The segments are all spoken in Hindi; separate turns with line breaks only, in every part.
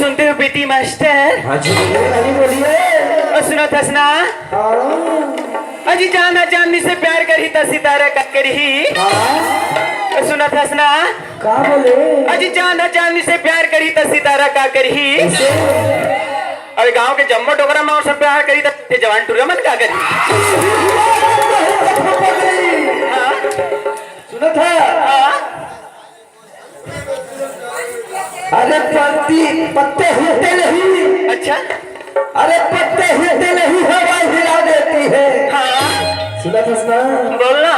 सुनते हो बेटी मास्टर?
हाँ जी बोलिए।
और सुनो थसना, अजी जाना जाननी से प्यार करी त सितारा का करी। और सुनो थसना,
का बोले?
अजी जाना जाननी से प्यार करी त सितारा का करी। अरे गांव के जम्मो डोगरा में और सब प्यार करी त जवान टूरा मन का करी।
सुना था? अरे पत्ते हिलते नहीं।
अच्छा,
अरे पत्ते हिलते नहीं, हवा हिला देती है।
हाँ
सुना था सुना?
बोलना।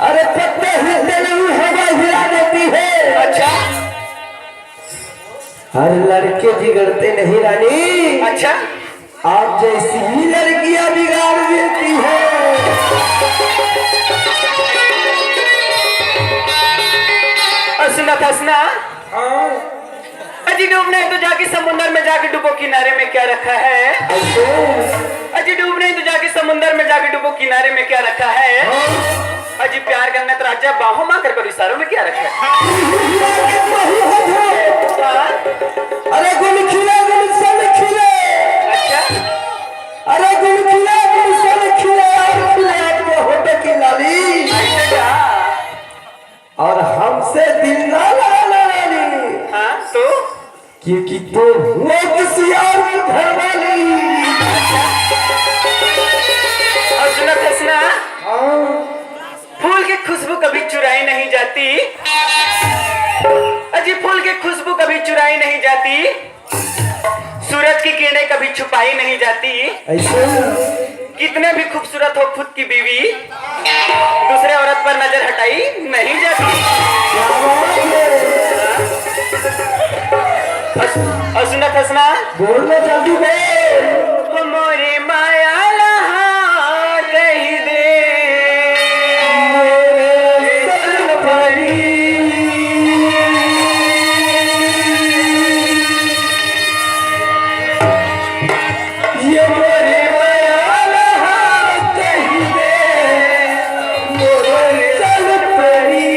अरे पत्ते हिलते नहीं, हवा हिला देती है।
अच्छा
हर लड़के बिगड़ते नहीं रानी।
अच्छा,
आप जैसी ही लड़कियां बिगाड़ देती है।
और सुना थसना, अजी डूबने तो जाके समुंदर में जाके डूबो, किनारे में क्या रखा है? अजी डूबने तो जाके समुंदर में जाके डूबो, किनारे में क्या रखा है? अजी प्यार करना तो राजा बाहों मां कर इशारों में क्या रखा है?
अरे गुल खिले गुलशन खिले।
अच्छा,
अरे गुल खिले गुलशन खिले और खिले आपके होठों की लाली। और हमसे दिल ना लगाना रानी।
हाँ तो
क्योंकि तो हुए किसी और की घरवाली।
और सुना थसना, फूल की खुशबू कभी चुराई नहीं जाती। अजी फूल की खुशबू कभी चुराई नहीं जाती, सूरज की किरणें कभी छुपाई नहीं जाती।
ऐसे
कितने भी खूबसूरत हो खुद की बीवी, दूसरे औरत पर नजर हटाई नहीं जाती। और सुना थसना,
बोलना जल्दी बोल।
मोरी माया लहा कही दे
ये मोरे माया लहा कही दे, मोरे चल पड़ी।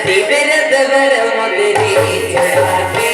देवर दवर मगरे चढ़ा के